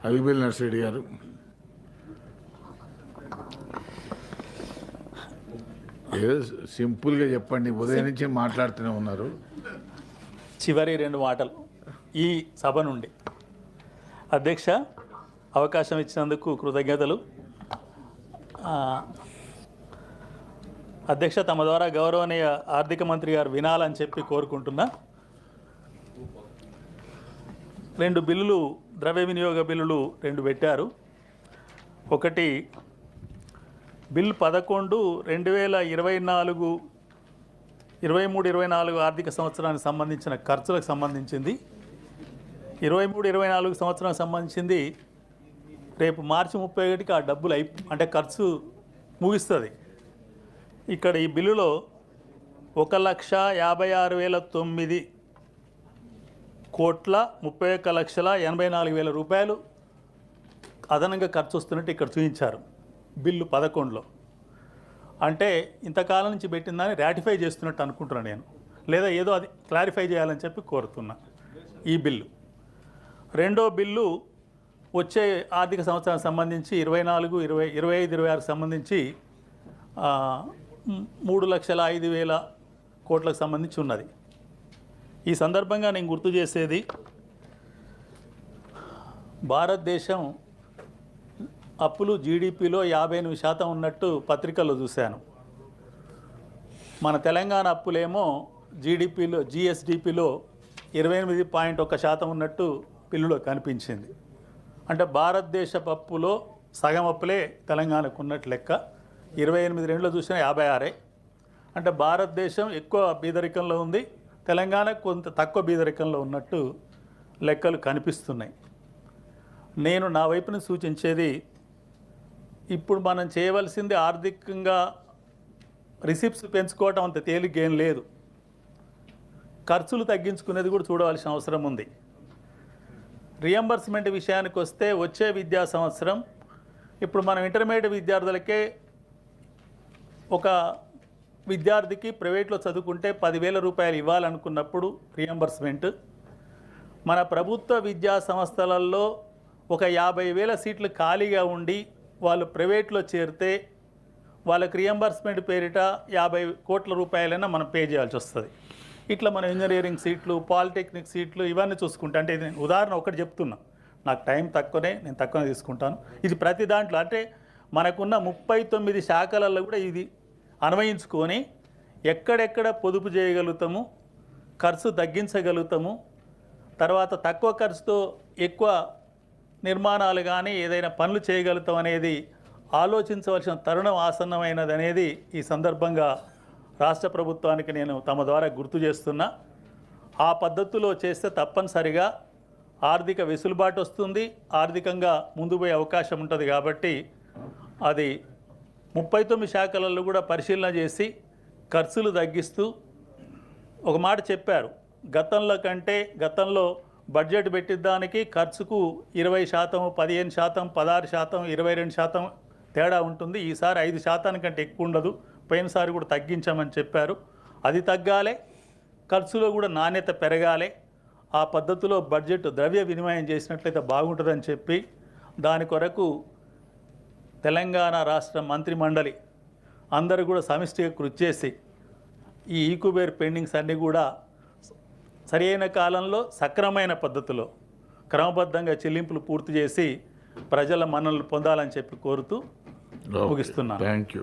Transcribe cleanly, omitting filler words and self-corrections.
అవిబెల్ నర్సిరెడ్డి గారు. ఏదో సింపుల్గా చెప్పండి, ఉదయం నుంచి మాట్లాడుతూనే ఉన్నారు. చివరి 2 మాటలు ఈ సభ నుండి. అధ్యక్ష, అవకాశం ఇచ్చినందుకు కృతజ్ఞతలు. అధ్యక్ష, తమ ద్వారా గౌరవనీయ ఆర్థిక మంత్రి గారు వినాలని చెప్పి కోరుకుంటున్నా. 2 బిల్లులు, ద్రవ్య వినియోగ బిల్లులు 2 పెట్టారు. ఒకటి బిల్ 11 2023-24 ఆర్థిక సంవత్సరానికి సంబంధించిన ఖర్చులకు సంబంధించింది. 23-24 సంవత్సరానికి సంబంధించింది రేపు మార్చి 31కి ఆ డబ్బులు అంటే ఖర్చు ముగిస్తుంది. ఇక్కడ ఈ బిల్లులో 1,56,9,31,84,000 రూపాయలు అదనంగా ఖర్చు వస్తున్నట్టు ఇక్కడ చూపించారు బిల్లు 11లో. అంటే ఇంతకాలం నుంచి పెట్టిందని రాటిఫై చేస్తున్నట్టు అనుకుంటున్నాను నేను, లేదా ఏదో అది క్లారిఫై చేయాలని చెప్పి కోరుతున్నా. ఈ బిల్లు. రెండో బిల్లు వచ్చే ఆర్థిక సంవత్సరానికి సంబంధించి 24-25-26 సంబంధించి 3,05,000 కోట్లకు సంబంధించి ఉన్నది. ఈ సందర్భంగా నేను గుర్తు చేసేది, భారతదేశం అప్పులు జీడిపిలో 58% ఉన్నట్టు పత్రికల్లో చూశాను. మన తెలంగాణ అప్పులేమో జిఎస్డిపిలో 28.1% ఉన్నట్టు బిల్లులో కనిపించింది. అంటే భారతదేశపు అప్పులో సగం అప్పులే తెలంగాణకు ఉన్నట్టు లెక్క. 28 చూసినా 56. అంటే భారతదేశం ఎక్కువ బీదరికంలో ఉంది, తెలంగాణ కొంత తక్కువ బీదరికంలో ఉన్నట్టు లెక్కలు కనిపిస్తున్నాయి. నేను నా వైపున సూచించేది, ఇప్పుడు మనం చేయవలసింది ఆర్థికంగా రిసిప్ట్స్ పెంచుకోవటం అంత తేలికేం లేదు, ఖర్చులు తగ్గించుకునేది కూడా చూడవలసిన అవసరం ఉంది. రియంబర్స్మెంట్ విషయానికి వస్తే వచ్చే విద్యా సంవత్సరం ఇప్పుడు మనం ఇంటర్మీడియట్ విద్యార్థులకే ఒక విద్యార్థికి ప్రైవేట్లో చదువుకుంటే 10,000 రూపాయలు ఇవ్వాలనుకున్నప్పుడు రియంబర్స్మెంట్, మన ప్రభుత్వ విద్యా సంస్థలలో ఒక 50,000 సీట్లు ఖాళీగా ఉండి వాళ్ళు ప్రైవేట్లో చేరితే వాళ్ళకి రియంబర్స్మెంట్ పేరిట 50 కోట్ల రూపాయలైనా మనం పే చేయాల్సి వస్తుంది. ఇట్లా మనం ఇంజనీరింగ్ సీట్లు, పాలిటెక్నిక్ సీట్లు ఇవన్నీ చూసుకుంటే, అంటే ఇది ఉదాహరణ ఒకటి చెప్తున్నా, నాకు టైం తక్కువనే, నేను తక్కువనే తీసుకుంటాను. ఇది ప్రతి దాంట్లో అంటే మనకున్న 39 శాఖలలో కూడా ఇది అన్వయించుకొని ఎక్కడెక్కడ పొదుపు చేయగలుగుతాము, ఖర్చు తగ్గించగలుగుతాము, తర్వాత తక్కువ ఖర్చుతో ఎక్కువ నిర్మాణాలు కానీ ఏదైనా పనులు చేయగలుగుతాం అనేది ఆలోచించవలసిన తరుణం ఆసన్నమైనది అనేది ఈ సందర్భంగా రాష్ట్ర ప్రభుత్వానికి నేను తమ ద్వారా గుర్తు చేస్తున్నా. ఆ పద్ధతిలో చేస్తే తప్పనిసరిగా ఆర్థిక వెసులుబాటు వస్తుంది, ఆర్థికంగా ముందు పోయే అవకాశం ఉంటుంది. కాబట్టి అది 39 శాఖలలో కూడా పరిశీలన చేసి ఖర్చులు తగ్గిస్తూ, ఒక మాట చెప్పారు, గతంలో బడ్జెట్ పెట్టిద్దానికి ఖర్చుకు 20%, 15%, 16%, 22% తేడా ఉంటుంది. ఈసారి 5% కంటే ఎక్కువ ఉండదు. పోయినసారి కూడా తగ్గించామని చెప్పారు. అది తగ్గాలి, ఖర్చులో కూడా నాణ్యత పెరగాలి. ఆ పద్ధతిలో బడ్జెట్ ద్రవ్య వినిమయం చేసినట్లయితే బాగుంటుందని చెప్పి దాని కొరకు తెలంగాణ రాష్ట్ర మంత్రిమండలి అందరూ కూడా సమిష్టిగా కృషి చేసి ఈ ఈకుబేర్ పెండింగ్స్ అన్నీ కూడా సరైన కాలంలో సక్రమైన పద్ధతిలో క్రమబద్ధంగా చెల్లింపులు పూర్తి చేసి ప్రజల మన్ననలు పొందాలని చెప్పి కోరుతూ ముగిస్తున్నాను. Thank you.